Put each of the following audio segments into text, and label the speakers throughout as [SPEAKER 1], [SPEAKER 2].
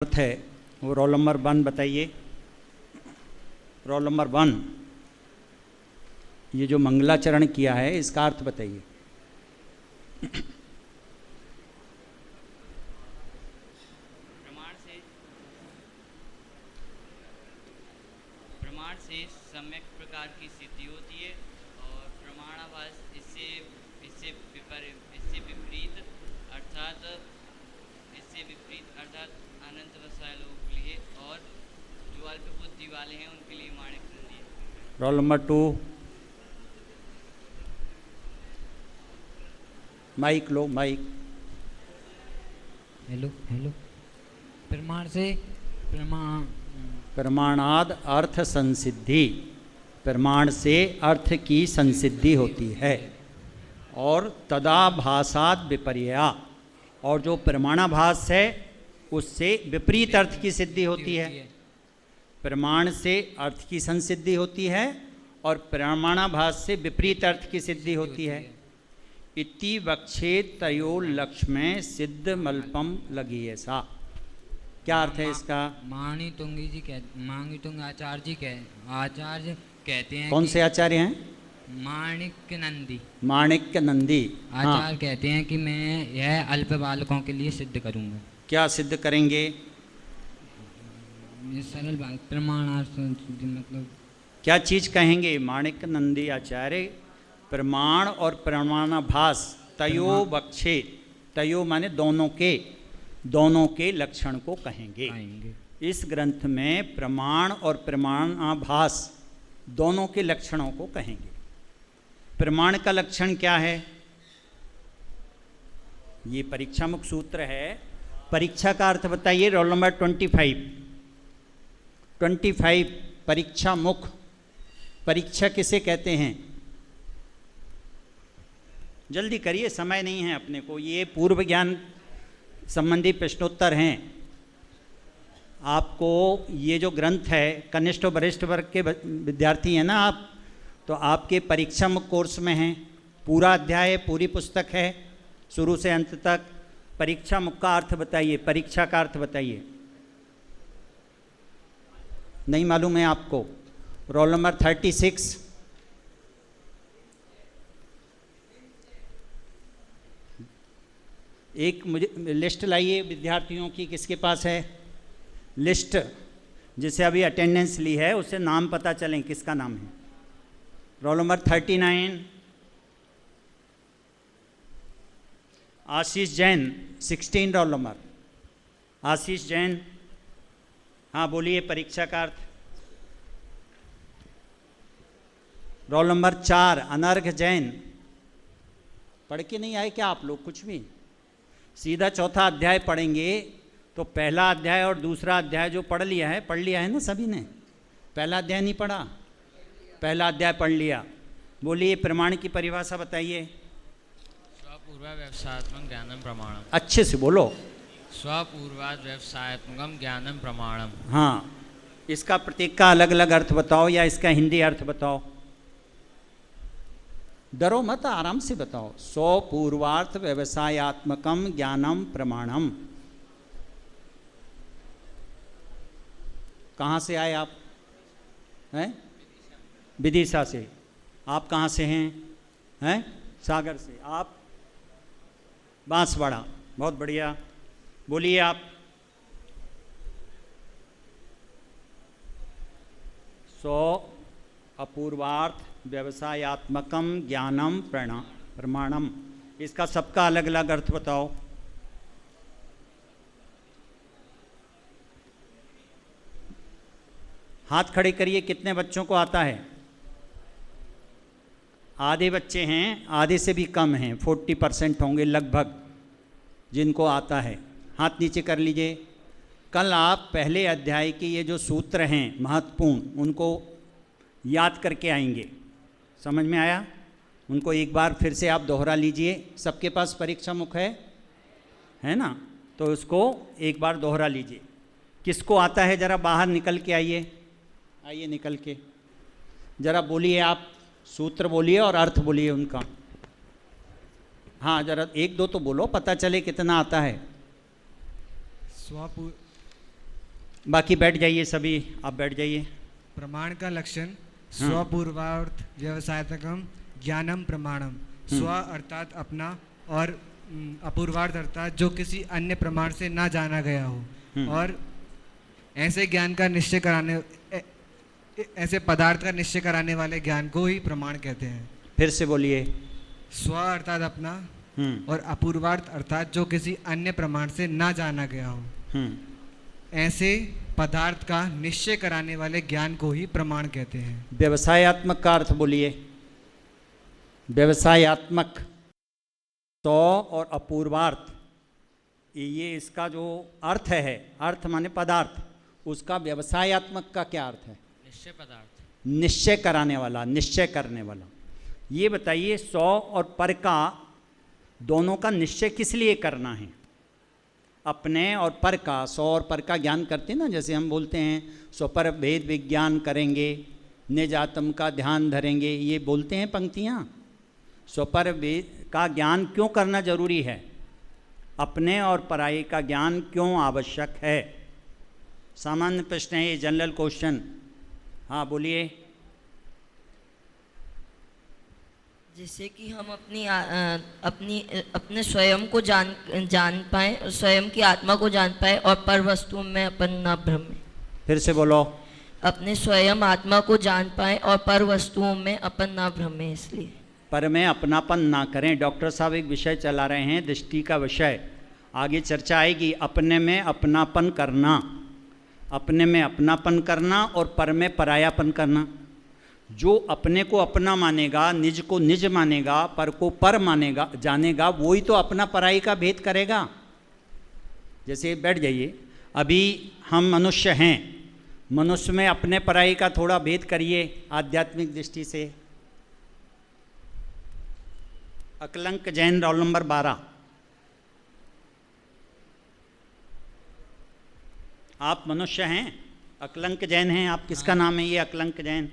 [SPEAKER 1] अर्थ है वो roll number 1 बताइए। रोल नंबर 1 ये जो मंगलाचरण किया है इसका अर्थ बताइए।
[SPEAKER 2] प्रमाण से सम्यक प्रकार की सिद्धि होती है और प्रमाणाभास इससे विपरीत अर्थात अनंत वसाय लोगों के लिए और जो अल्प बुद्धि वाले हैं उनके लिए माणिक नंदी है।
[SPEAKER 1] रोल नंबर 2 माइक लो माइक।
[SPEAKER 3] Hello hello.
[SPEAKER 1] प्रमाणाद अर्थ संसिद्धि, प्रमाण से अर्थ की संसिद्धि होती है और तदाभासाद विपर्या, और जो प्रमाणाभास है उससे विपरीत अर्थ की सिद्धि होती है। प्रमाण से अर्थ की संसिद्धि होती है और प्रमाणाभास से विपरीत अर्थ की सिद्धि होती है। इति वक्षेत तयो लक्ष्य में सिद्ध मल्पम लगी ऐसा। क्या अर्थ है इसका?
[SPEAKER 3] मांगी तुंग आचार्य कहते हैं।
[SPEAKER 1] कौन से आचार्य हैं?
[SPEAKER 3] माणिक्य नंदी।
[SPEAKER 1] माणिक्य नंदी
[SPEAKER 3] आचार्य कहते हैं कि मैं यह अल्प बालकों के लिए सिद्ध करूंगा।
[SPEAKER 1] क्या सिद्ध करेंगे?
[SPEAKER 3] ये सरल बात प्रमाणार्थ मतलब
[SPEAKER 1] क्या चीज कहेंगे? माणिक्य नंदी आचार्य प्रमाण और प्रमाणाभास तयो बक्षे, तयो माने दोनों के लक्षण को कहेंगे। इस ग्रंथ में प्रमाण और प्रमाणाभास दोनों के लक्षणों को कहेंगे। प्रमाण का लक्षण क्या है? ये परीक्षा मुख सूत्र है। परीक्षा का अर्थ बताइए। रोल नंबर 25 परीक्षा मुख। परीक्षा किसे कहते हैं? जल्दी करिए, समय नहीं है अपने को। ये पूर्व ज्ञान संबंधी प्रश्नोत्तर हैं। आपको ये जो ग्रंथ है, कनिष्ठ और वरिष्ठ वर्ग के विद्यार्थी हैं ना आप, तो आपके परीक्षा मुख कोर्स में हैं। पूरा अध्याय, पूरी पुस्तक है शुरू से अंत तक। परीक्षा मुख का अर्थ बताइए, परीक्षा का अर्थ बताइए। नहीं मालूम है आपको? रोल नंबर 36 एक मुझे लिस्ट लाइए विद्यार्थियों की। किसके पास है लिस्ट? जिसे अभी अटेंडेंस ली है उससे नाम पता चलें किसका नाम है। Roll number 39 Ashish Jain. 16 roll number Ashish Jain. हाँ बोलिए परीक्षा का अर्थ। Roll number 4 Anargh Jain. पढ़ के नहीं आए क्या आप लोग कुछ भी? सीधा चौथा अध्याय पढ़ेंगे तो पहला अध्याय और दूसरा अध्याय जो पढ़ लिया है ना सभी ने? पहला अध्याय नहीं पढ़ा? पहला अध्याय पढ़ लिया। बोलिए प्रमाण की परिभाषा बताइए।
[SPEAKER 2] स्वपूर्वा व्यवसायत्मक ज्ञानम प्रमाणम।
[SPEAKER 1] अच्छे से बोलो।
[SPEAKER 2] स्वपूर्वाद व्यवसायत्मकम ज्ञानम प्रमाणम।
[SPEAKER 1] हाँ, इसका प्रत्येक का अलग अलग अर्थ बताओ या इसका हिंदी अर्थ बताओ। डरो मत, आराम से बताओ। स्वपूर्वार्थ व्यवसायत्मकम ज्ञानम प्रमाणम। कहाँ से आए आप? हैं? विदिशा से। आप कहाँ से हैं? सागर से। आप? बांसवाड़ा। बहुत बढ़िया। बोलिए आप। अपूर्वार्थ व्यवसायत्मकम ज्ञानम प्रमाणम। इसका सबका अलग अलग अर्थ बताओ। हाथ खड़े करिए, कितने बच्चों को आता है? आधे बच्चे हैं, आधे से भी कम हैं, 40% होंगे लगभग जिनको आता है। हाथ नीचे कर लीजिए। कल आप पहले अध्याय के ये जो सूत्र हैं महत्वपूर्ण, उनको याद करके आएंगे। समझ में आया? उनको एक बार फिर से आप दोहरा लीजिए। सबके पास परीक्षा मुख है ना? तो उसको एक बार दोहरा लीजिए। किसको आता है जरा बाहर निकल के आइए। आइए निकल के जरा बोलिए आप। सूत्र बोलिए और अर्थ बोलिए उनका। हाँ जरा एक दो तो बोलो, पता चले कितना आता है। बाकी बैठ जाइए सभी, आप बैठ जाइए।
[SPEAKER 4] प्रमाण का लक्षण स्वपूर्वार्थ व्यवसायतकम ज्ञानम प्रमाणम। स्व अर्थात अपना और अपूर्वार्थ अर्थात जो किसी अन्य प्रमाण से ना जाना गया हो। और ऐसे ज्ञान का निश्चय कराने ऐसे पदार्थ का निश्चय कराने वाले ज्ञान को ही प्रमाण कहते हैं।
[SPEAKER 1] फिर से बोलिए।
[SPEAKER 4] स्व अर्थात अपना और अपूर्वार्थ अर्थात जो किसी अन्य प्रमाण से ना जाना गया हो। ऐसे पदार्थ का निश्चय कराने वाले ज्ञान को ही प्रमाण कहते हैं।
[SPEAKER 1] व्यवसायत्मक का अर्थ बोलिए। व्यवसायत्मक, तो और अपूर्वार्थ, ये इसका जो अर्थ है, अर्थ माने पदार्थ, उसका व्यवसायत्मक का क्या अर्थ है?
[SPEAKER 3] निश्चय पदार्थ,
[SPEAKER 1] निश्चय कराने वाला, निश्चय करने वाला। ये बताइए, सौ और पर का दोनों का निश्चय किस लिए करना है? अपने और पर का, सौ और पर का ज्ञान करते हैं ना, जैसे हम बोलते हैं स्वपर भेद विज्ञान करेंगे, निज आत्म का ध्यान धरेंगे, ये बोलते हैं पंक्तियाँ। स्वपर भेद का ज्ञान क्यों करना जरूरी है? अपने और पराये का ज्ञान क्यों आवश्यक है? सामान्य प्रश्न है ये, जनरल क्वेश्चन। हाँ बोलिए।
[SPEAKER 5] जिससे कि हम अपने स्वयं को जान पाए, स्वयं की आत्मा को जान पाए और पर वस्तुओं में अपन न भ्रमे।
[SPEAKER 1] फिर से बोलो।
[SPEAKER 5] अपने स्वयं आत्मा को जान पाए और पर वस्तुओं में अपन न भ्रमे, इसलिए
[SPEAKER 1] पर में अपनापन ना करें। डॉक्टर साहब एक विषय चला रहे हैं, दृष्टि का विषय, आगे चर्चा आएगी। अपने में अपनापन करना, अपने में अपनापन करना और पर में परायापन करना। जो अपने को अपना मानेगा, निज को निज मानेगा, पर को पर मानेगा, जानेगा, वही तो अपना पराई का भेद करेगा। जैसे बैठ जाइए, अभी हम मनुष्य हैं, मनुष्य में अपने पराई का थोड़ा भेद करिए आध्यात्मिक दृष्टि से। Akalanka Jain, roll number 12। आप मनुष्य हैं, अकलंक जैन हैं आप। किसका नाम है ये अकलंक जैन?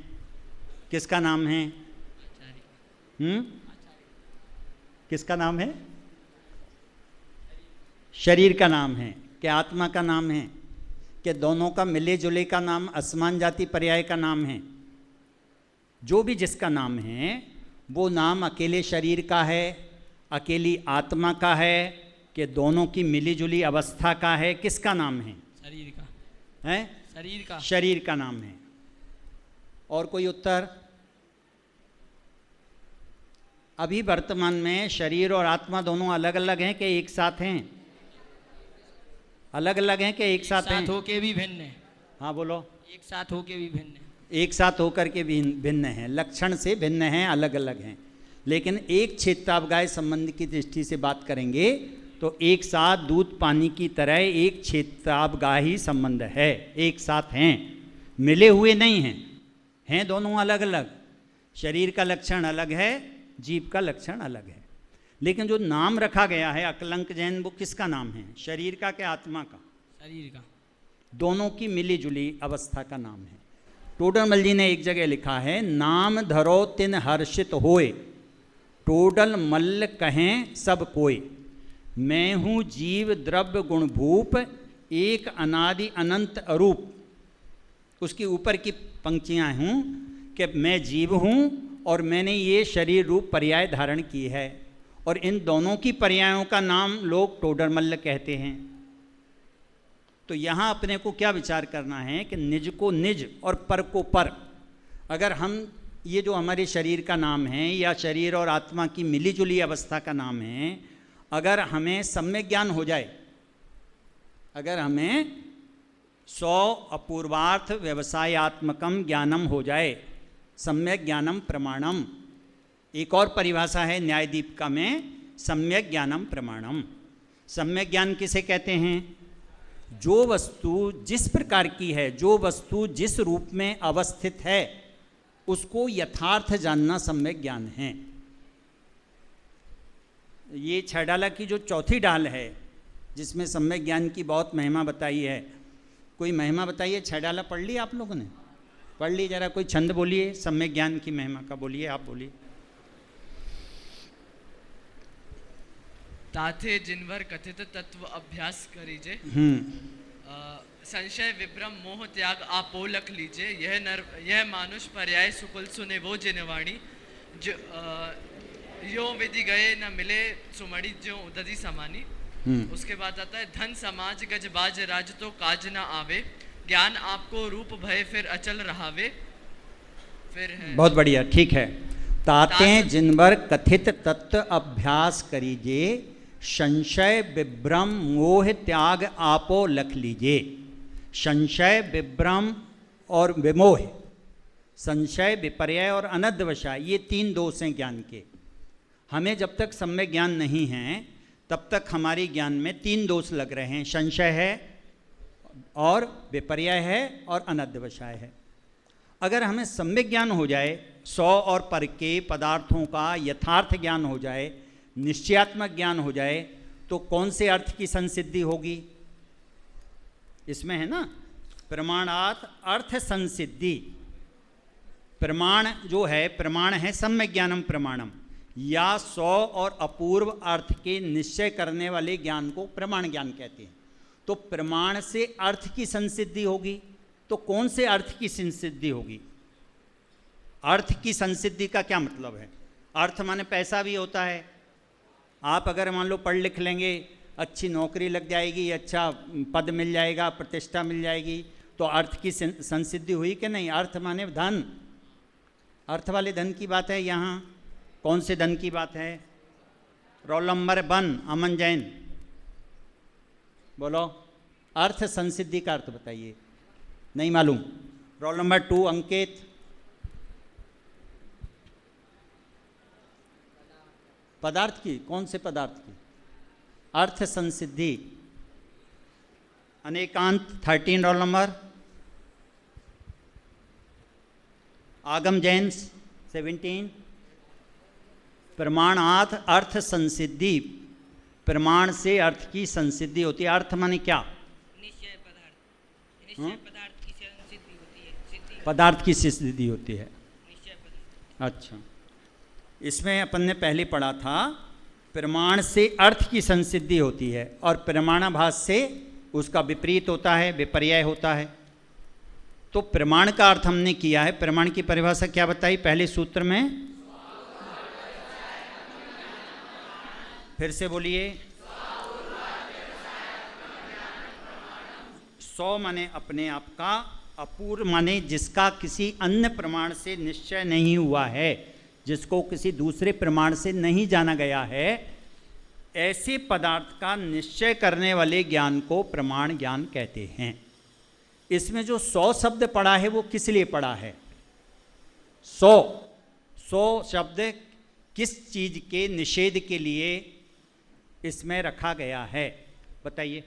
[SPEAKER 1] किसका नाम है? किसका नाम है? शरीर का नाम है क्या आत्मा का नाम है? कि दोनों का मिले जुले का नाम असमान जाति पर्याय का नाम है? जो भी जिसका नाम है वो नाम अकेले शरीर का है, अकेली आत्मा का है, कि दोनों की मिली जुली अवस्था का है? किसका नाम है?
[SPEAKER 3] शरीर का
[SPEAKER 1] है,
[SPEAKER 3] शरीर का,
[SPEAKER 1] शरीर का नाम है। और कोई उत्तर? अभी वर्तमान में शरीर और आत्मा दोनों अलग अलग हैं कि एक साथ हैं? अलग अलग हैं कि एक साथ हैं?
[SPEAKER 3] होके भी भिन्न है।
[SPEAKER 1] हाँ बोलो।
[SPEAKER 3] एक साथ होके भी भिन्न है।
[SPEAKER 1] एक साथ होकर के भी भिन्न हैं, लक्षण से भिन्न हैं, अलग अलग हैं। लेकिन एक क्षेत्रावगाय संबंध की दृष्टि से बात करेंगे तो एक साथ दूध पानी की तरह एक क्षेत्रावगाही संबंध है, एक साथ हैं, मिले हुए नहीं हैं, हैं दोनों अलग अलग। शरीर का लक्षण अलग है, जीव का लक्षण अलग है। लेकिन जो नाम रखा गया है अकलंक जैन, वो किसका नाम है? शरीर का क्या आत्मा का?
[SPEAKER 3] शरीर का।
[SPEAKER 1] दोनों की मिली जुली अवस्था का नाम है। टोडरमल जी ने एक जगह लिखा है, नाम धरो तिन हर्षित होए, टोडल मल्ल कहें सब कोय, मैं हूँ जीव द्रव्य गुण भूप, एक अनादि अनंत अरूप। उसके ऊपर की पंक्तियाँ हूँ कि मैं जीव हूँ और मैंने ये शरीर रूप पर्याय धारण की है, और इन दोनों की पर्यायों का नाम लोग टोडरमल्ल कहते हैं। तो यहाँ अपने को क्या विचार करना है कि निज को निज और पर को पर। अगर हम ये जो हमारे शरीर का नाम है या शरीर और आत्मा की मिलीजुली अवस्था का नाम है, अगर हमें सम्यक ज्ञान हो जाए, अगर हमें सौ अपूर्वार्थ व्यवसायत्मकम ज्ञानम हो जाए, सम्यक ज्ञानम प्रमाणम। एक और परिभाषा है न्यायदीपिका में, सम्यक ज्ञानम प्रमाणम। सम्यक ज्ञान किसे कहते हैं? जो वस्तु जिस प्रकार की है, जो वस्तु जिस रूप में अवस्थित है, उसको यथार्थ जानना सम्यक ज्ञान है। ये 6 डाला की जो चौथी डाल है, जिसमें सम्यक ज्ञान की बहुत महिमा बताई है, कोई महिमा बताइए। 6 डाला पढ़ ली आप लोगों ने? पढ़ ली? जरा कोई छंद बोलिए सम्यक ज्ञान की महिमा का, बोलिए, आप बोलिए।
[SPEAKER 6] ताथे जिनवर कथित तत्व अभ्यास करीजे, संशय विभ्रम मोह त्याग आपो लख लीजिए, यह मानुष पर्याय सुकुल सुने वो जिनवाणी, जो यो विधि गए न मिले सुमणि जो उदधि समानी। उसके बाद आता है धन समाज गजबाज राज तो काज न आवे, ज्ञान आपको रूप भय फिर अचल रहावे। फिर है
[SPEAKER 1] बहुत बढ़िया, ठीक है। ताते जिनवर कथित तत्व अभ्यास करीजे, संशय विभ्रम मोह त्याग आपो लख लीजिए। संशय विभ्रम और विमोह, संशय विपर्यय और अनद्धवशाय, ये 3 दोष हैं ज्ञान के। हमें जब तक सम्यक ज्ञान नहीं है तब तक हमारे ज्ञान में 3 दोष लग रहे हैं, संशय है और विपर्यय है और अनद्धवशाय है। अगर हमें सम्यक ज्ञान हो जाए, 100 और पर के पदार्थों का यथार्थ ज्ञान हो जाए, निश्चयात्मक ज्ञान हो जाए, तो कौन से अर्थ की संसिद्धि होगी? इसमें है ना, प्रमाणात अर्थ संसिद्धि। प्रमाण जो है, प्रमाण है सम्यक ज्ञानम प्रमाणम, या 100 और अपूर्व अर्थ के निश्चय करने वाले ज्ञान को प्रमाण ज्ञान कहते हैं। तो प्रमाण से अर्थ की संसिद्धि होगी, तो कौन से अर्थ की संसिद्धि होगी? अर्थ की संसिद्धि का क्या मतलब है? अर्थ माने पैसा भी होता है। आप अगर मान लो पढ़ लिख लेंगे, अच्छी नौकरी लग जाएगी, अच्छा पद मिल जाएगा, प्रतिष्ठा मिल जाएगी, तो अर्थ की संसिद्धि हुई कि नहीं? अर्थ माने धन, अर्थ वाले धन की बात है यहाँ। कौन से धन की बात है? रोल नंबर 1 अमन जैन, बोलो अर्थ संसिद्धि का अर्थ बताइए। नहीं मालूम? रोल नंबर 2 अंकित, पदार्थ की, कौन से पदार्थ की? अर्थ संसिद्धि। अनेकांत 13 रोल नंबर, आगम जैन 17, प्रमाणात अर्थ संसिद्धि, प्रमाण से अर्थ की संसिद्धि होती है। अर्थ माने क्या?
[SPEAKER 3] निश्चय पदार्थ, निश्चय पदार्थ की सिद्धि होती है, सिद्धि
[SPEAKER 1] पदार्थ की सिद्धि होती है।
[SPEAKER 3] निश्चय पदार्थ।
[SPEAKER 1] अच्छा, इसमें अपन ने पहले पढ़ा था प्रमाण से अर्थ की संसिद्धि होती है और प्रमाणाभास से उसका विपरीत होता है, विपर्यय होता है। तो प्रमाण का अर्थ हमने किया है। प्रमाण की परिभाषा क्या बताई पहले सूत्र में? फिर से बोलिए। 100 माने अपने आप का, अपूर्व माने जिसका किसी अन्य प्रमाण से निश्चय नहीं हुआ है, जिसको किसी दूसरे प्रमाण से नहीं जाना गया है, ऐसे पदार्थ का निश्चय करने वाले ज्ञान को प्रमाण ज्ञान कहते हैं। इसमें जो 100 शब्द पढ़ा है वो किस लिए पढ़ा है? 100 शब्द किस चीज के निषेध के लिए इसमें रखा गया है? बताइए।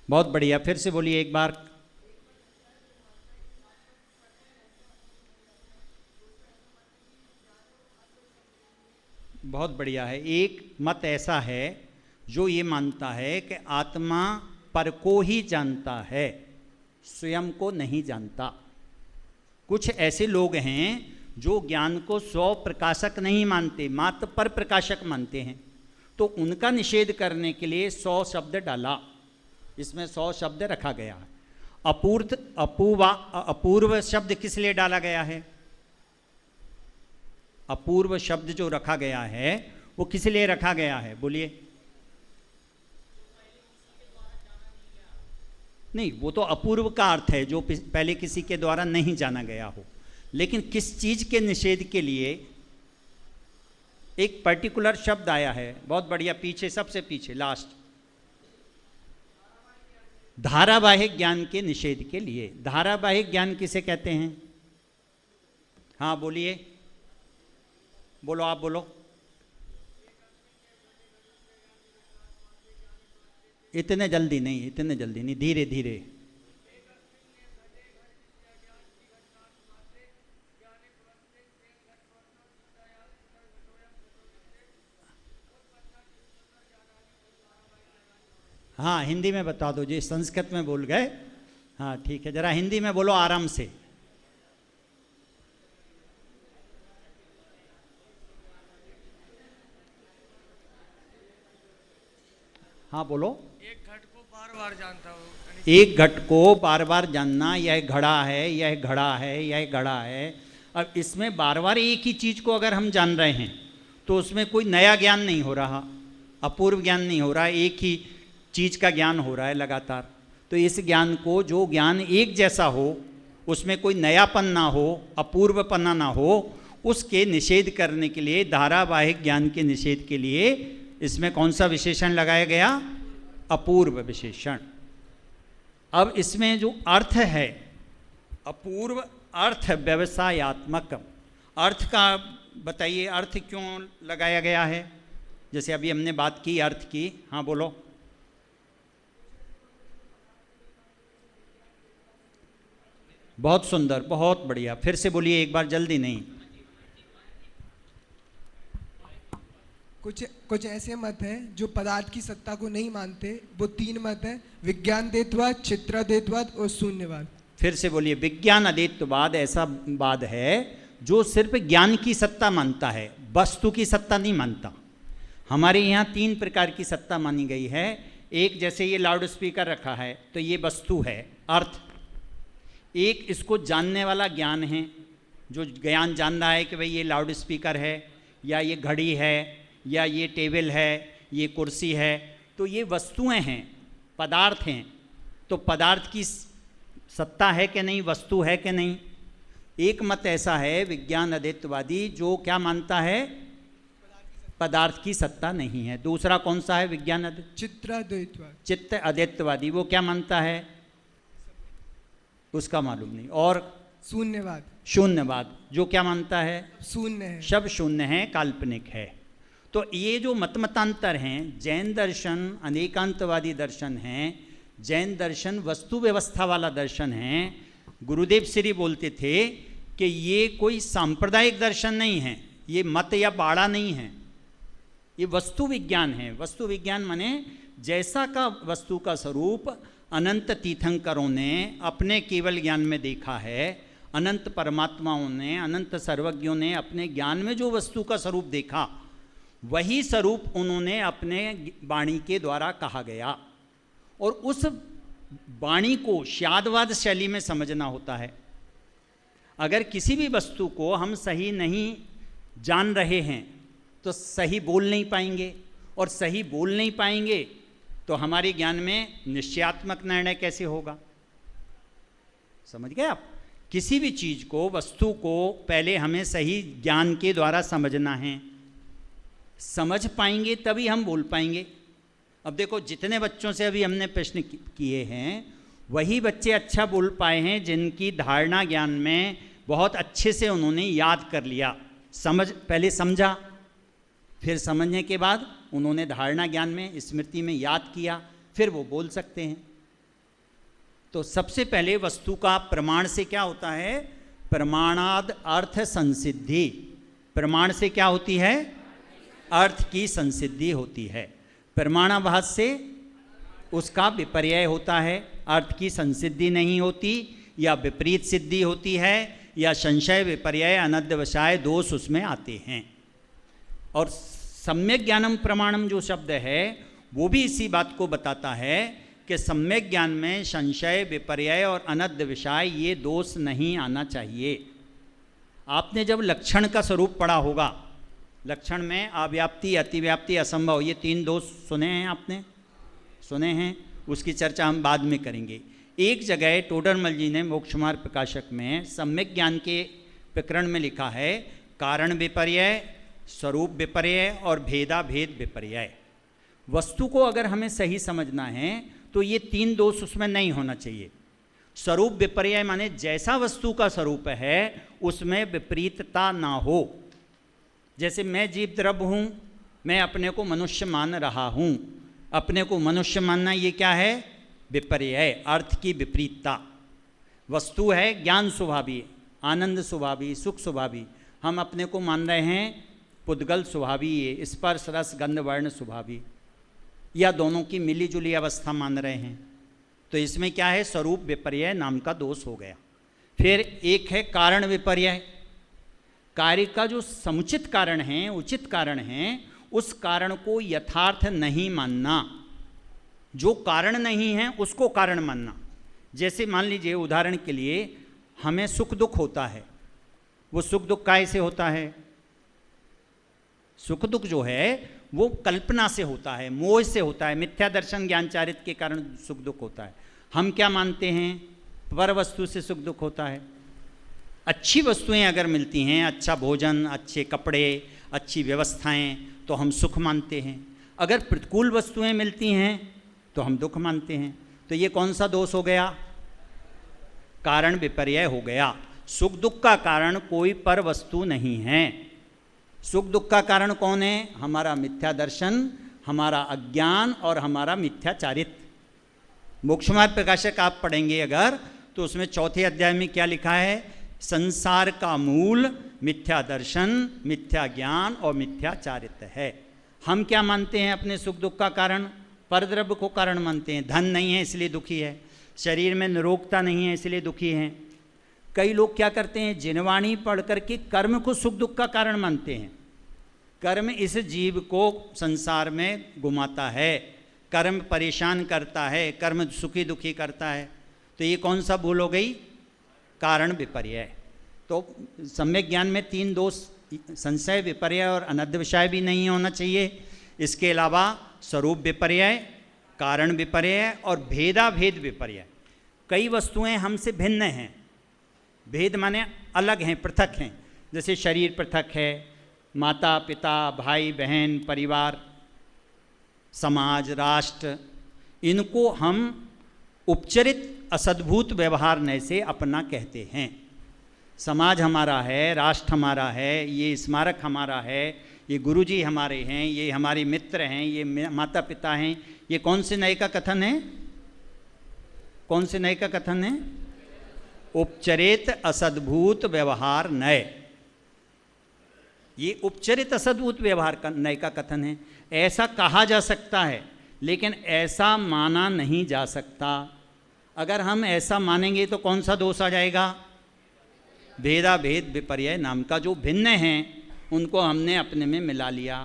[SPEAKER 1] बहुत बढ़िया, फिर से बोलिए एक बार। बहुत बढ़िया है। एक मत ऐसा है जो ये मानता है कि आत्मा पर को ही जानता है, स्वयं को नहीं जानता। कुछ ऐसे लोग हैं जो ज्ञान को 100 प्रकाशक नहीं मानते, मात्र पर प्रकाशक मानते हैं। तो उनका निषेध करने के लिए 100 शब्द डाला, इसमें 100 शब्द रखा गया है। अपूर्व शब्द किस लिए डाला गया है? अपूर्व शब्द जो रखा गया है वो किस लिए रखा गया है? बोलिए। नहीं, वो तो अपूर्व का अर्थ है जो पहले किसी के द्वारा नहीं जाना गया हो। लेकिन किस चीज के निषेध के लिए एक पर्टिकुलर शब्द आया है? बहुत बढ़िया, पीछे, सबसे पीछे, लास्ट। धारावाहिक ज्ञान के निषेध के लिए। धारावाहिक ज्ञान किसे कहते हैं? हाँ बोलिए, बोलो, आप बोलो। इतने जल्दी नहीं, इतने जल्दी नहीं, धीरे धीरे। हाँ, हिंदी में बता दो जी, संस्कृत में बोल गए। हाँ ठीक है, जरा हिंदी में बोलो आराम से। हाँ बोलो।
[SPEAKER 4] एक घट को बार बार जानता हूँ।
[SPEAKER 1] एक घट को बार बार जानना, यह घड़ा है, यह घड़ा है, यह घड़ा है। अब इसमें बार बार एक ही चीज़ को अगर हम जान रहे हैं तो उसमें कोई नया ज्ञान नहीं हो रहा, अपूर्व ज्ञान नहीं हो रहा, एक ही चीज़ का ज्ञान हो रहा है लगातार। तो इस ज्ञान को, जो ज्ञान एक जैसा हो, उसमें कोई नयापन ना हो, अपूर्वपना ना हो, उसके निषेध करने के लिए, धारावाहिक ज्ञान के निषेध के लिए इसमें कौन सा विशेषण लगाया गया? अपूर्व विशेषण। अब इसमें जो अर्थ है, अपूर्व अर्थ व्यवसायात्मक, अर्थ का बताइए, अर्थ क्यों लगाया गया है? जैसे अभी हमने बात की अर्थ की, हाँ बोलो। बहुत सुंदर, बहुत बढ़िया, फिर से बोलिए एक बार, जल्दी नहीं।
[SPEAKER 7] कुछ ऐसे मत हैं जो पदार्थ की सत्ता को नहीं मानते। वो 3 मत हैं, विज्ञान अद्वैतवाद, चित्राद्वैतवाद और शून्यवाद।
[SPEAKER 1] फिर से बोलिए। विज्ञान अद्वैतवाद ऐसा वाद है जो सिर्फ ज्ञान की सत्ता मानता है, वस्तु की सत्ता नहीं मानता। हमारे यहाँ 3 प्रकार की सत्ता मानी गई है। एक, जैसे ये लाउड स्पीकर रखा है तो ये वस्तु है, अर्थ। एक इसको जानने वाला ज्ञान है, जो ज्ञान जान रहा है कि भाई ये लाउड स्पीकर है, या ये घड़ी है, या ये टेबल है, ये कुर्सी है। तो ये वस्तुएं हैं, पदार्थ हैं। तो पदार्थ की सत्ता है कि नहीं, वस्तु है कि नहीं? एक मत ऐसा है विज्ञान अद्वैतवादी, जो क्या मानता है? पदार्थ की सत्ता नहीं है। दूसरा कौन सा है? विज्ञान
[SPEAKER 7] चित्राद्वैतवाद,
[SPEAKER 1] चित्त अद्वैतवादी, वो क्या मानता है? उसका मालूम नहीं। और
[SPEAKER 7] शून्यवाद,
[SPEAKER 1] शून्यवाद, जो क्या मानता है?
[SPEAKER 7] शून्य है,
[SPEAKER 1] सब शून्य है, काल्पनिक है। तो ये जो मतमतांतर हैं, जैन दर्शन अनेकांतवादी दर्शन हैं, जैन दर्शन वस्तु व्यवस्था वाला दर्शन है। गुरुदेव श्री बोलते थे कि ये कोई सांप्रदायिक दर्शन नहीं है, ये मत या बाड़ा नहीं है, ये वस्तु विज्ञान है। वस्तु विज्ञान माने जैसा का वस्तु का स्वरूप अनंत तीर्थंकरों ने अपने केवल ज्ञान में देखा है, अनंत परमात्माओं ने, अनंत सर्वज्ञों ने अपने ज्ञान में जो वस्तु का स्वरूप देखा, वही स्वरूप उन्होंने अपने वाणी के द्वारा कहा गया। और उस वाणी को शादवाद शैली में समझना होता है। अगर किसी भी वस्तु को हम सही नहीं जान रहे हैं तो सही बोल नहीं पाएंगे, और सही बोल नहीं पाएंगे तो हमारे ज्ञान में निश्चयात्मक निर्णय कैसे होगा? समझ गए आप? किसी भी चीज़ को, वस्तु को पहले हमें सही ज्ञान के द्वारा समझना है, समझ पाएंगे तभी हम बोल पाएंगे। अब देखो, जितने बच्चों से अभी हमने प्रश्न किए हैं, वही बच्चे अच्छा बोल पाए हैं जिनकी धारणा ज्ञान में बहुत अच्छे से उन्होंने याद कर लिया। पहले समझा, फिर समझने के बाद उन्होंने धारणा ज्ञान में, स्मृति में याद किया, फिर वो बोल सकते हैं। तो सबसे पहले वस्तु का प्रमाण से क्या होता है? प्रमाणाद अर्थ संसिद्धि। प्रमाण से क्या होती है? अर्थ की संसिद्धि होती है। प्रमाणाभास से उसका विपर्यय होता है, अर्थ की संसिद्धि नहीं होती, या विपरीत सिद्धि होती है, या संशय, विपर्यय, अनध्यवसाय दोष उसमें आते हैं। और सम्यक ज्ञानम प्रमाणम जो शब्द है वो भी इसी बात को बताता है कि सम्यक ज्ञान में संशय, विपर्यय और अनध्यवसाय ये दोष नहीं आना चाहिए। आपने जब लक्षण का स्वरूप पढ़ा होगा, लक्षण में अव्याप्ति, अतिव्याप्ति, असंभव, ये 3 दोष सुने हैं आपने? सुने हैं। उसकी चर्चा हम बाद में करेंगे। एक जगह टोडरमल जी ने मोक्षमार्ग प्रकाशक में सम्यक ज्ञान के प्रकरण में लिखा है, कारण विपर्यय, स्वरूप विपर्यय और भेदा भेद विपर्यय। वस्तु को अगर हमें सही समझना है तो ये 3 दोष उसमें नहीं होना चाहिए। स्वरूप विपर्यय माने जैसा वस्तु का स्वरूप है उसमें विपरीतता ना हो। जैसे मैं जीव द्रव्य हूँ, मैं अपने को मनुष्य मान रहा हूँ, अपने को मनुष्य मानना ये क्या है? विपर्यय, अर्थ की विपरीतता। वस्तु है ज्ञान स्वभावी, आनंद स्वभावी, सुख स्वभावी, हम अपने को मान रहे हैं पुद्गल स्वभावी, स्पर्श रस गंध वर्ण स्वभावी, या दोनों की मिली जुली अवस्था मान रहे हैं। तो इसमें क्या है? स्वरूप विपर्यय नाम का दोष हो गया। फिर एक है कारण विपर्यय। कार्य का जो समुचित कारण है, उचित कारण है, उस कारण को यथार्थ नहीं मानना, जो कारण नहीं है उसको कारण मानना। जैसे मान लीजिए उदाहरण के लिए हमें सुख दुख होता है, वो सुख दुख काय से होता है? सुख दुख जो है वो कल्पना से होता है, मोह से होता है, मिथ्या दर्शन ज्ञान चारित्र के कारण सुख दुख होता है। हम क्या मानते हैं? पर वस्तु से सुख दुख होता है। अच्छी वस्तुएं अगर मिलती हैं, अच्छा भोजन, अच्छे कपड़े, अच्छी व्यवस्थाएं, तो हम सुख मानते हैं। अगर प्रतिकूल वस्तुएं मिलती हैं तो हम दुख मानते हैं। तो ये कौन सा दोष हो गया? कारण विपर्यय हो गया। सुख दुख का कारण कोई पर वस्तु नहीं है। सुख दुख का कारण कौन है? हमारा मिथ्या दर्शन, हमारा अज्ञान और हमारा मिथ्याचारित्र। मोक्षमार्ग प्रकाशक आप पढ़ेंगे अगर, तो उसमें चौथे अध्याय में क्या लिखा है? संसार का मूल मिथ्या दर्शन, मिथ्या ज्ञान और मिथ्याचारित्र है। हम क्या मानते हैं अपने सुख दुख का कारण? परद्रव्य को कारण मानते हैं। धन नहीं है इसलिए दुखी है, शरीर में निरोगता नहीं है इसलिए दुखी हैं। कई लोग क्या करते हैं? जिनवाणी पढ़ करके कर्म को सुख दुख का कारण मानते हैं। कर्म इस जीव को संसार में घुमाता है, कर्म परेशान करता है, कर्म सुखी दुखी करता है। तो ये कौन सा भूल हो गई? कारण विपर्यय। तो सम्यक ज्ञान में 3 दोष, संशय विपर्यय और अनद्विषय भी नहीं होना चाहिए। इसके अलावा स्वरूप विपर्यय, कारण विपर्यय और भेदाभेद विपर्यय। कई वस्तुएं हमसे भिन्न हैं। भेद माने अलग हैं, पृथक हैं। जैसे शरीर पृथक है, माता पिता, भाई बहन, परिवार, समाज, राष्ट्र, इनको हम उपचरित असद्भुत व्यवहार नय से अपना कहते हैं। समाज हमारा है, राष्ट्र हमारा है, ये स्मारक हमारा है, ये गुरुजी हमारे हैं, ये हमारे मित्र हैं, ये माता पिता हैं। ये कौन से नय का कथन है? कौन से नय का कथन है? उपचरित असद्भुत व्यवहार नय। ये उपचरित असद्भुत व्यवहार का नय का कथन है। ऐसा कहा जा सकता है लेकिन ऐसा माना नहीं जा सकता। अगर हम ऐसा मानेंगे तो कौन सा दोष आ जाएगा? भेदाभेद विपर्यय नाम का। जो भिन्न हैं उनको हमने अपने में मिला लिया।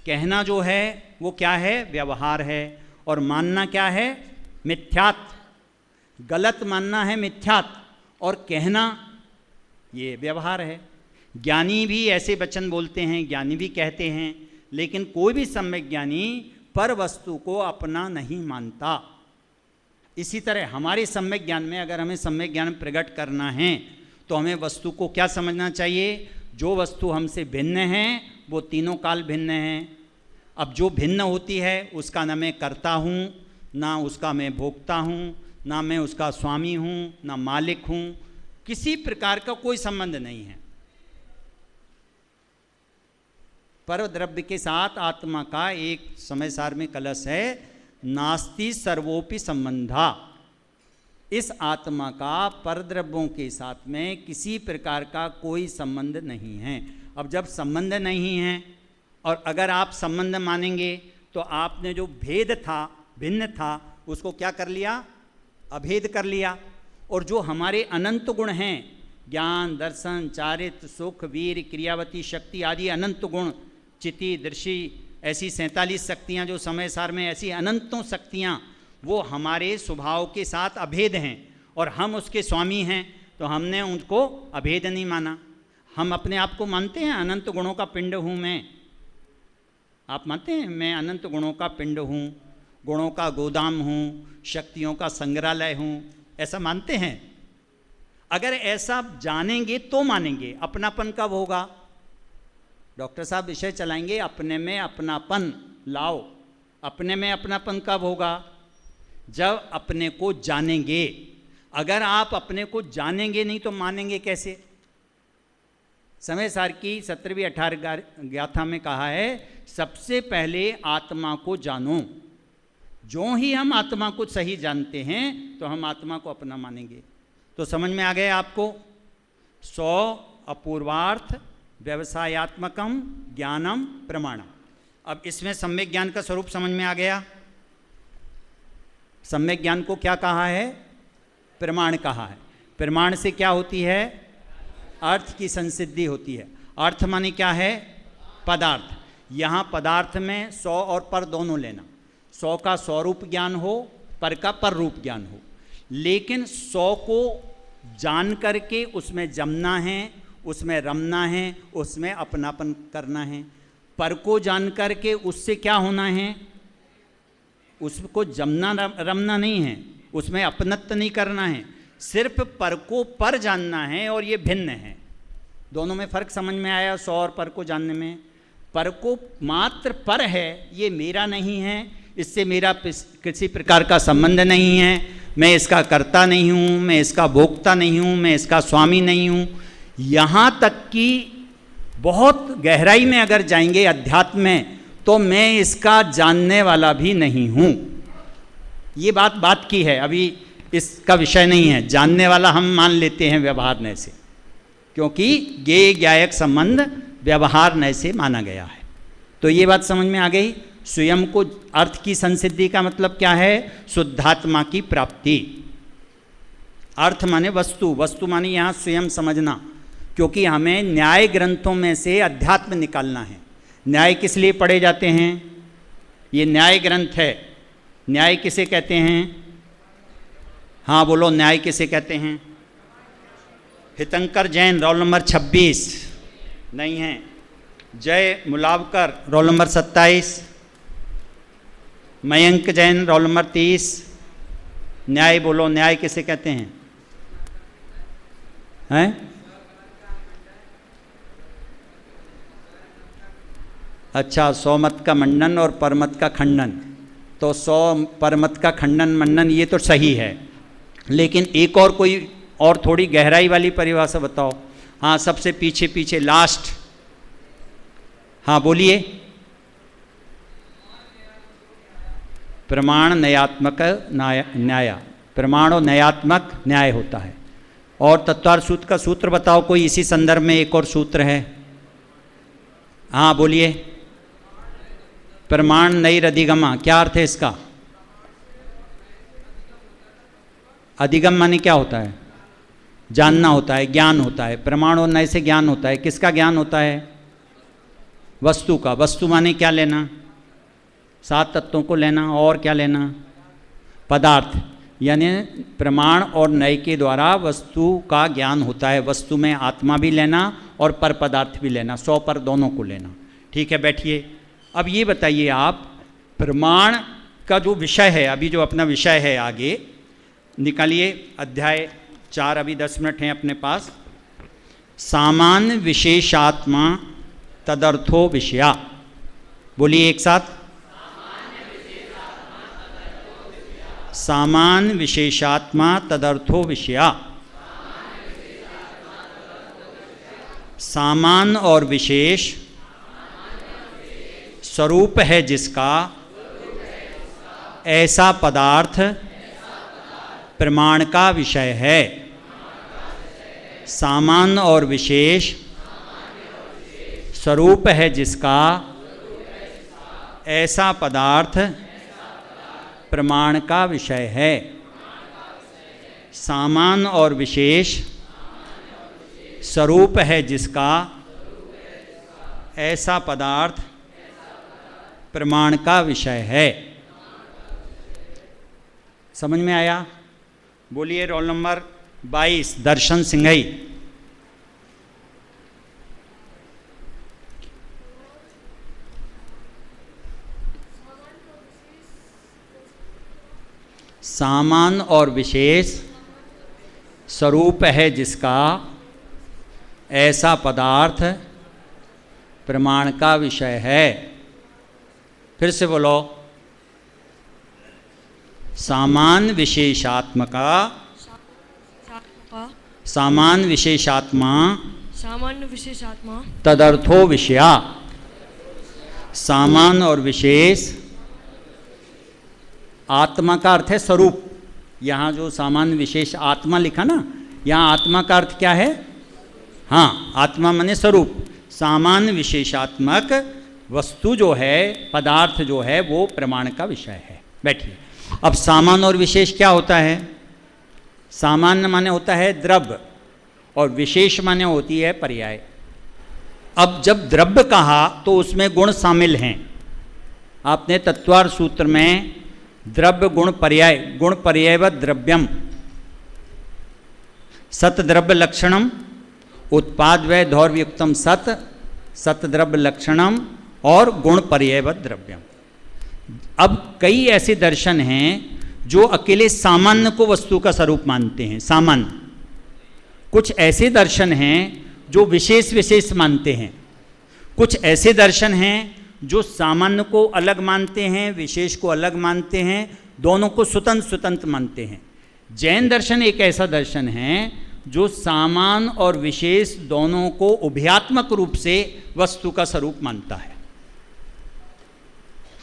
[SPEAKER 1] कहना जो है वो क्या है? व्यवहार है। और मानना क्या है? मिथ्यात्। गलत मानना है मिथ्यात्, और कहना ये व्यवहार है। ज्ञानी भी ऐसे वचन बोलते हैं, ज्ञानी भी कहते हैं, लेकिन कोई भी सम्यक ज्ञानी पर वस्तु को अपना नहीं मानता। इसी तरह हमारे सम्यक ज्ञान में अगर हमें सम्यक ज्ञान प्रकट करना है तो हमें वस्तु को क्या समझना चाहिए? जो वस्तु हमसे भिन्न है वो तीनों काल भिन्न हैं। अब जो भिन्न होती है उसका ना मैं करता हूँ, ना उसका मैं भोगता हूँ, ना मैं उसका स्वामी हूँ, ना मालिक हूँ। किसी प्रकार का कोई संबंध नहीं है। पर द्रव्य के साथ आत्मा का एक समय सार में कलश है, नास्ति सर्वोपि संबंधा। इस आत्मा का परद्रव्यों के साथ में किसी प्रकार का कोई संबंध नहीं है। अब जब संबंध नहीं है और अगर आप संबंध मानेंगे तो आपने जो भेद था, भिन्न था, उसको क्या कर लिया? अभेद कर लिया। और जो हमारे अनंत गुण हैं, ज्ञान, दर्शन, चारित्र, सुख, वीर, क्रियावती, शक्ति आदि अनंत गुण, चिति, दृष्टि, ऐसी 47 शक्तियाँ जो समय सार में, ऐसी अनंतों शक्तियाँ वो हमारे स्वभाव के साथ अभेद हैं और हम उसके स्वामी हैं। तो हमने उनको अभेद नहीं माना। हम अपने आप को मानते हैं अनंत गुणों का पिंड हूँ मैं। आप मानते हैं मैं अनंत गुणों का पिंड हूँ, गुणों का गोदाम हूँ, शक्तियों का संग्रहालय हूँ, ऐसा मानते हैं? अगर ऐसा जानेंगे तो मानेंगे। अपनापन कब होगा? डॉक्टर साहब विषय चलाएंगे अपने में अपनापन लाओ। अपने में अपनापन कब होगा? जब अपने को जानेंगे। अगर आप अपने को जानेंगे नहीं तो मानेंगे कैसे? समय सार की 17वीं 18 गाथा में कहा है, सबसे पहले आत्मा को जानो। जो ही हम आत्मा को सही जानते हैं तो हम आत्मा को अपना मानेंगे। तो समझ में आ गया आपको? 100 अपूर्वार्थ व्यवसायात्मकम ज्ञानम प्रमाणम। अब इसमें सम्यक ज्ञान का स्वरूप समझ में आ गया। सम्यक ज्ञान को क्या कहा है? प्रमाण कहा है। प्रमाण से क्या होती है? अर्थ की संसिद्धि होती है। अर्थ माने क्या है? पदार्थ। यहाँ पदार्थ में 100 और पर दोनों लेना। 100 का स्वरूप ज्ञान हो, पर का पर रूप ज्ञान हो। लेकिन 100 को जान करके उसमें जमना है, उसमें रमना है, उसमें अपनापन करना है। पर को जान करके उससे क्या होना है, उसको जमना रमना नहीं है, उसमें अपनत्व नहीं करना है, सिर्फ पर को पर जानना है। और ये भिन्न है, दोनों में फ़र्क समझ में आया 100 और पर को जानने में। पर को मात्र पर है, ये मेरा नहीं है, इससे मेरा किसी प्रकार का संबंध नहीं है, मैं इसका कर्ता नहीं हूँ, मैं इसका भोक्ता नहीं हूँ, मैं इसका स्वामी नहीं हूँ। यहाँ तक कि बहुत गहराई में अगर जाएंगे अध्यात्म में, तो मैं इसका जानने वाला भी नहीं हूँ। ये बात की है, अभी इसका विषय नहीं है। जानने वाला हम मान लेते हैं व्यवहारने से, क्योंकि ज्ञेय ज्ञायक संबंध व्यवहारने से माना गया है। तो ये बात समझ में आ गई। स्वयं को अर्थ की संसिद्धि का मतलब क्या है, शुद्धात्मा की प्राप्ति। अर्थ माने वस्तु, वस्तु माने यहाँ स्वयं समझना, क्योंकि हमें न्याय ग्रंथों में से अध्यात्म निकालना है। न्याय किस लिए पढ़े जाते हैं, ये न्याय ग्रंथ है। न्याय किसे कहते हैं, हाँ बोलो, न्याय किसे कहते हैं? हितंकर जैन रोल नंबर 26 नहीं है, Jay Mulavkar roll number 27, Mayank Jain roll number 30। न्याय बोलो, न्याय किसे कहते हैं? हैं? अच्छा, 100 मत का मंडन और परमत का खंडन। तो 100 परमत का खंडन मंडन ये तो सही है, लेकिन एक और कोई और थोड़ी गहराई वाली परिभाषा बताओ। हाँ, सबसे पीछे पीछे लास्ट, हाँ बोलिए। प्रमाण नयात्मक न्याय, प्रमाण और नयात्मक न्याय होता है। और तत्वार्थ सूत्र का सूत्र बताओ कोई, इसी संदर्भ में एक और सूत्र है। हाँ बोलिए। प्रमाण नैर अधिगमा, क्या अर्थ है इसका? अधिगम माने क्या होता है? जानना होता है, ज्ञान होता है। प्रमाण और नय से ज्ञान होता है। किसका ज्ञान होता है? वस्तु का। वस्तु माने क्या लेना? 7 तत्वों को लेना। और क्या लेना? पदार्थ। यानी प्रमाण और नय के द्वारा वस्तु का ज्ञान होता है। वस्तु में आत्मा भी लेना और पर पदार्थ भी लेना, 100 पर दोनों को लेना। ठीक है, बैठिए। अब ये बताइए आप, प्रमाण का जो विषय है, अभी जो अपना विषय है आगे निकालिए। अध्याय 4, अभी 10 मिनट हैं अपने पास। सामान्य विशेषात्मा तदर्थो विषया। बोलिए एक साथ। सामान्य विशेषात्मा तदर्थो विषया। सामान्य और विशेष स्वरूप है जिसका, ऐसा पदार्थ प्रमाण का विषय है। सामान्य और विशेष स्वरूप है जिसका, ऐसा पदार्थ प्रमाण का विषय है। सामान्य और विशेष स्वरूप है जिसका, ऐसा पदार्थ प्रमाण का विषय है। समझ में आया? बोलिए। रोल नंबर 22 दर्शन सिंघई। सामान्य और विशेष स्वरूप है जिसका, ऐसा पदार्थ प्रमाण का विषय है। फिर से बोलो। सामान्य विशेषात्मका, सामान्य विशेषात्मा,
[SPEAKER 8] सामान्य विशेषात्मा
[SPEAKER 1] तदर्थो विषया। सामान्य और विशेष, आत्मा का अर्थ है स्वरूप। यहाँ जो सामान्य विशेष आत्मा लिखा ना, यहाँ आत्मा का अर्थ क्या है? हाँ, आत्मा माने स्वरूप। सामान्य विशेषात्मक वस्तु जो है, पदार्थ जो है, वो प्रमाण का विषय है। बैठिए। अब सामान्य और विशेष क्या होता है? सामान्य माने होता है द्रव्य और विशेष माने होती है पर्याय। अब जब द्रव्य कहा तो उसमें गुण शामिल हैं। आपने तत्वार सूत्र में द्रव्य गुण पर्यायवत द्रव्यम सत द्रव्य लक्षणम उत्पाद व्यय धौर्युक्तम सत द्रव्य लक्षणम और गुण पर्यायवत द्रव्यम। अब कई ऐसे दर्शन हैं जो अकेले सामान्य को वस्तु का स्वरूप मानते हैं, सामान्य। कुछ ऐसे दर्शन हैं जो विशेष विशेष मानते हैं। कुछ ऐसे दर्शन हैं जो सामान्य को अलग मानते हैं, विशेष को अलग मानते हैं, दोनों को स्वतंत्र स्वतंत्र मानते हैं। जैन दर्शन एक ऐसा दर्शन है जो सामान्य और विशेष दोनों को उभयात्मक रूप से वस्तु का स्वरूप मानता है।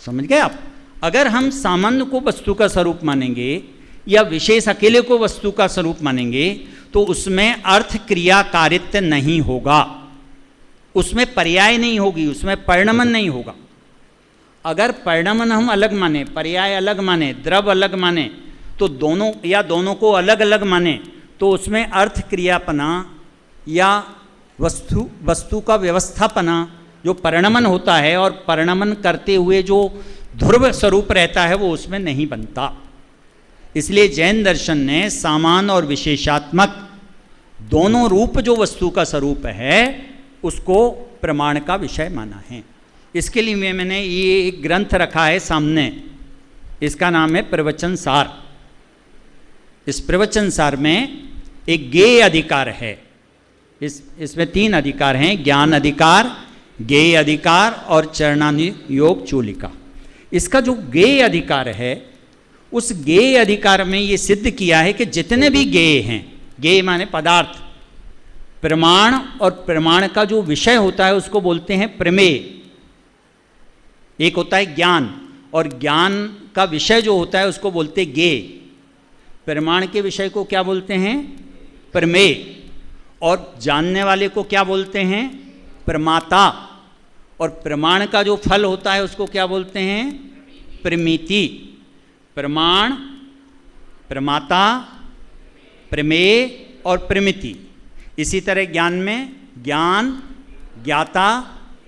[SPEAKER 1] समझ गए आप? अगर हम सामान्य को वस्तु का स्वरूप मानेंगे या विशेष अकेले को वस्तु का स्वरूप मानेंगे तो उसमें अर्थ क्रिया कारित्य नहीं होगा, उसमें पर्याय नहीं होगी, उसमें परिणमन नहीं होगा। अगर परिणमन हम अलग माने, पर्याय अलग माने, द्रव अलग माने तो दोनों या दोनों को अलग अलग माने तो उसमें अर्थ क्रियापना या वस्तु का व्यवस्थापना जो परिणमन होता है और परिणमन करते हुए जो ध्रुव स्वरूप रहता है वो उसमें नहीं बनता। इसलिए जैन दर्शन ने सामान्य और विशेषात्मक दोनों रूप जो वस्तु का स्वरूप है उसको प्रमाण का विषय माना है। इसके लिए मैंने ये एक ग्रंथ रखा है सामने, इसका नाम है प्रवचन सार। इस प्रवचन सार में एक गेय अधिकार है। इसमें 3 अधिकार हैं, ज्ञान अधिकार, गेय अधिकार और चरणानुयोग चूलिका। इसका जो गेय अधिकार है उस गेय अधिकार में ये सिद्ध किया है कि जितने भी गेय हैं, गेय माने पदार्थ, प्रमाण और प्रमाण का जो विषय होता है उसको बोलते हैं प्रमेय। एक होता है ज्ञान और ज्ञान का विषय जो होता है उसको बोलते हैं गेय। प्रमाण के विषय को क्या बोलते हैं? प्रमेय। और जानने वाले को क्या बोलते हैं? प्रमाता। और प्रमाण का जो फल होता है उसको क्या बोलते हैं? प्रमिति। प्रमाण, प्रमाता, प्रमेय और प्रमिति। इसी तरह ज्ञान में ज्ञान, ज्ञाता,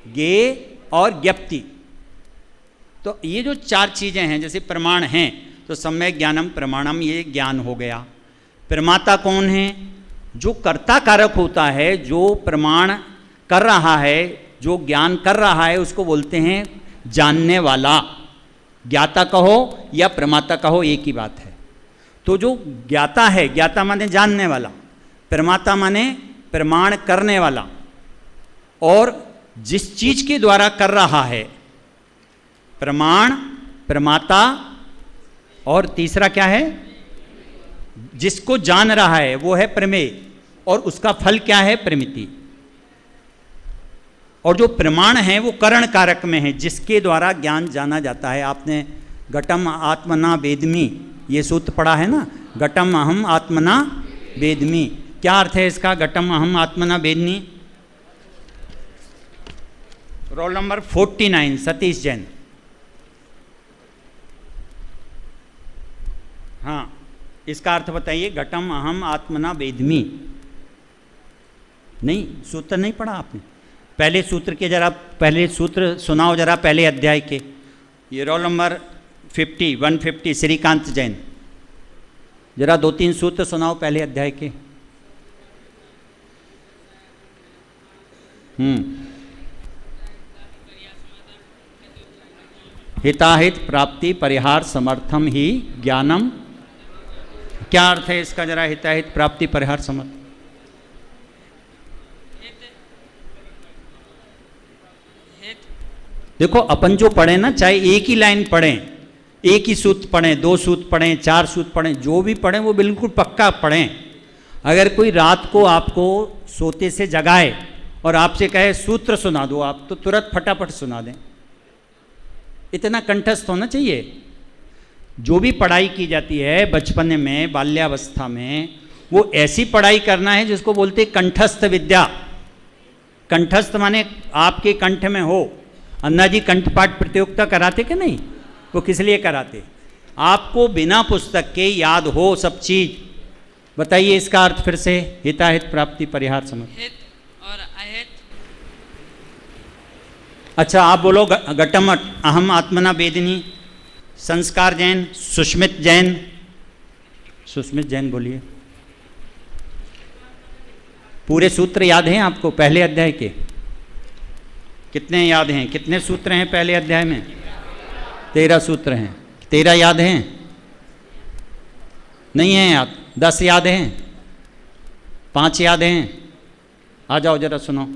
[SPEAKER 1] ज्ञेय और ज्ञप्ति। तो ये जो 4 चीज़ें हैं, जैसे प्रमाण हैं तो सम्यक ज्ञानम प्रमाणम, ये ज्ञान हो गया। प्रमाता कौन है? जो कर्ता कारक होता है, जो प्रमाण कर रहा है, जो ज्ञान कर रहा है उसको बोलते हैं जानने वाला। ज्ञाता कहो या प्रमाता कहो एक ही बात है। तो जो ज्ञाता है, ज्ञाता माने जानने वाला, प्रमाता माने प्रमाण करने वाला, और जिस चीज के द्वारा कर रहा है प्रमाण, प्रमाता, और तीसरा क्या है? जिसको जान रहा है वो है प्रमेय, और उसका फल क्या है? प्रमिति। और जो प्रमाण है वो करण कारक में है, जिसके द्वारा ज्ञान जाना जाता है। आपने घटम आत्मना वेदमी ये सूत्र पढ़ा है ना, घटम अहम आत्मना वेदमी। क्या अर्थ है इसका? घटम अहम आत्मना वेदमी। Roll number 49 Satish Jain. हाँ, इसका अर्थ बताइए। घटम अहम आत्मना वेदमी। नहीं, सूत्र नहीं पढ़ा आपने? पहले सूत्र के जरा पहले सूत्र सुनाओ जरा, पहले अध्याय के। ये रोल नंबर 150 श्रीकांत जैन, जरा 2-3 सूत्र सुनाओ पहले अध्याय के। हिताहित प्राप्ति परिहार समर्थम ही ज्ञानम। क्या अर्थ है इसका? जरा हिताहित प्राप्ति परिहार समर्थ। देखो अपन जो पढ़े ना, चाहे एक ही लाइन पढ़ें, एक ही सूत्र पढ़ें, 2 सूत्र पढ़ें, 4 सूत्र पढ़ें, जो भी पढ़ें वो बिल्कुल पक्का पढ़ें। अगर कोई रात को आपको सोते से जगाए और आपसे कहे सूत्र सुना दो, आप तो तुरंत फटाफट सुना दें। इतना कंठस्थ होना चाहिए। जो भी पढ़ाई की जाती है बचपन में, बाल्यावस्था में, वो ऐसी पढ़ाई करना है जिसको बोलते कंठस्थ विद्या। कंठस्थ माने आपके कंठ में हो। अन्ना जी कंठपाठ प्रतियोगिता कराते कि नहीं? वो किस लिए कराते? आपको बिना पुस्तक के याद हो सब चीज। बताइए इसका अर्थ फिर से। हिताहित प्राप्ति परिहार समझ।
[SPEAKER 2] हित और अहित।
[SPEAKER 1] अच्छा आप बोलो घटम अहम आत्मना वेदिनी। संस्कार जैन, सुष्मित जैन, सुष्मित जैन बोलिए। पूरे सूत्र याद हैं आपको पहले अध्याय के? कितने याद हैं? कितने सूत्र हैं पहले अध्याय में? 13 सूत्र हैं। 13 याद हैं? नहीं है याद? 10 याद हैं? 5 याद हैं? आ जाओ जरा सुनो,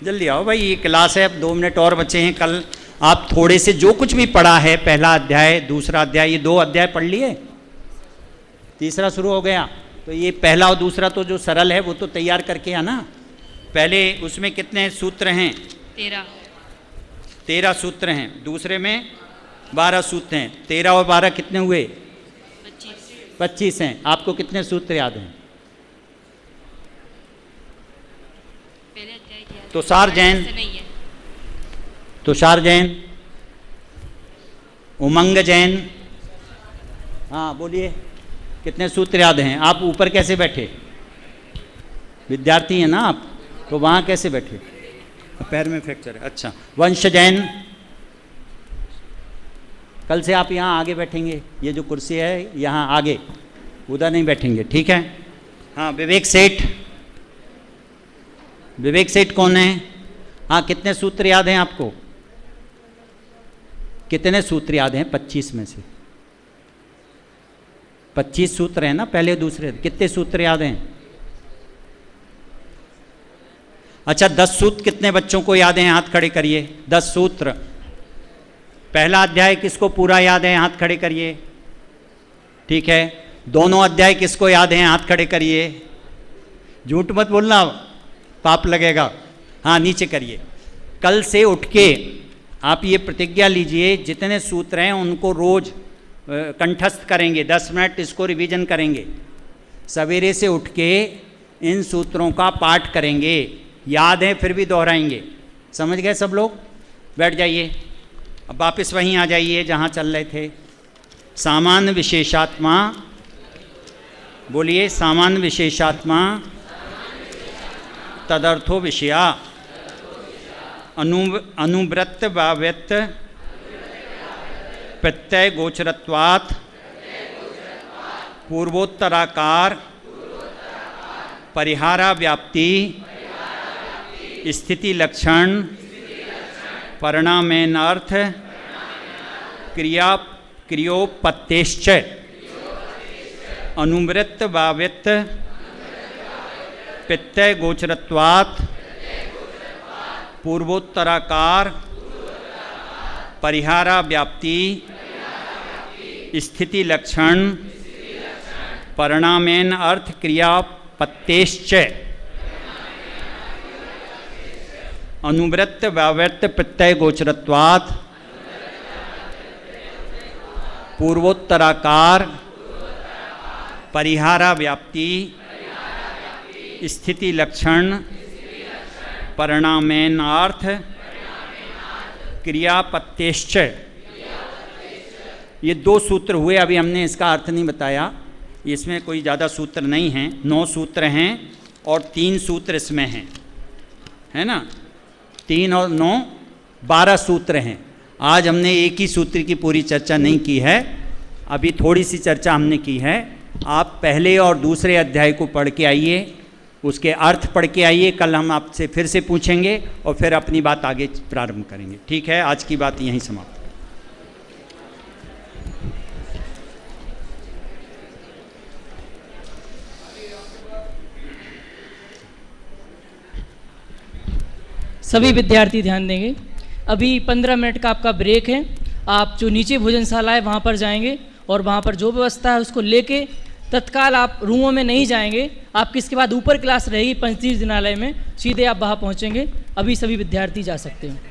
[SPEAKER 1] जल्दी आओ भाई, ये क्लास है, अब 2 मिनट और बचे हैं। कल आप थोड़े से जो कुछ भी पढ़ा है, पहला अध्याय, दूसरा अध्याय, ये 2 अध्याय पढ़ लिए, तीसरा शुरू हो गया, तो ये पहला और दूसरा तो जो सरल है वो तो तैयार करके आना। पहले उसमें कितने सूत्र हैं? 13 सूत्र हैं। दूसरे में 12 सूत्र हैं। 13 और 12 कितने हुए? 25 हैं। आपको कितने सूत्र याद हैं? तुषार जैन, तुषार जैन, उमंग जैन, हाँ बोलिए कितने सूत्र याद हैं? आप ऊपर कैसे बैठे? विद्यार्थी हैं ना आप, तो वहाँ कैसे बैठे? पैर में फ्रैक्चर है। अच्छा, वंश जैन, कल से आप यहाँ आगे बैठेंगे, ये जो कुर्सी है यहाँ आगे, उधर नहीं बैठेंगे, ठीक है? हाँ, विवेक सेठ, विवेक सेठ कौन है? हाँ, कितने सूत्र याद हैं आपको? कितने सूत्र याद हैं 25 में से? 25 सूत्र हैं ना पहले दूसरे, कितने सूत्र याद हैं? अच्छा, 10 सूत्र कितने बच्चों को याद हैं? हाथ खड़े करिए। 10 सूत्र। पहला अध्याय किसको पूरा याद है? हाथ खड़े करिए। ठीक है, दोनों अध्याय किसको याद हैं? हाथ खड़े करिए। झूठ मत बोलना, पाप लगेगा। हाँ, नीचे करिए। कल से उठ के आप ये प्रतिज्ञा लीजिए, जितने सूत्र हैं उनको रोज कंठस्थ करेंगे, 10 मिनट इसको रिवीजन करेंगे। सवेरे से उठ के इन सूत्रों का पाठ करेंगे, याद है फिर भी दोहराएंगे। समझ गए सब लोग? बैठ जाइए। अब वापस वहीं आ जाइए जहाँ चल रहे थे। सामान्य विशेषात्मा, बोलिए सामान्य विशेषात्मा, तदर्थो विषया, अनुव्रत वाव्यत प्रत्यय गोचरत्वात् पूर्वोत्तराकार परिहारा व्याप्ति स्थिति लक्षण परिणामेन अर्थ क्रियोपत्तेश्च अनुव्रत वाव्यत प्रत्यय गोचरत्वात् पूर्वोत्तराकार परिहारा व्याप्ति स्थिति लक्षण परिणामेन अर्थ क्रियापत्तेश्च अनुव्रत व्यावर्त प्रत्यय गोचरत्वात् पूर्वोत्तराकार परिहारा व्याप्ति स्थिति लक्षण परिणामेनार्थ क्रियापत्तेश्च। ये 2 सूत्र हुए, अभी हमने इसका अर्थ नहीं बताया। इसमें कोई ज़्यादा सूत्र नहीं हैं, 9 सूत्र हैं और 3 सूत्र इसमें हैं, है ना? 3 और 9 12 सूत्र हैं। आज हमने एक ही सूत्र की पूरी चर्चा नहीं की है, अभी थोड़ी सी चर्चा हमने की है। आप पहले और दूसरे अध्याय को पढ़ के आइए, उसके अर्थ पढ़ के आइए। कल हम आपसे फिर से पूछेंगे और फिर अपनी बात आगे प्रारंभ करेंगे। ठीक है, आज की बात यहीं समाप्त।
[SPEAKER 9] सभी विद्यार्थी ध्यान देंगे। अभी 15 मिनट का आपका ब्रेक है। आप जो नीचे भोजनशाला है वहाँ पर जाएंगे और वहाँ पर जो व्यवस्था है उसको लेके तत्काल आप रूमों में नहीं जाएंगे। आपकी इसके बाद ऊपर क्लास रहेगी पंचतीर्थ जिनालय में, सीधे आप वहाँ पहुँचेंगे। अभी सभी विद्यार्थी जा सकते हैं।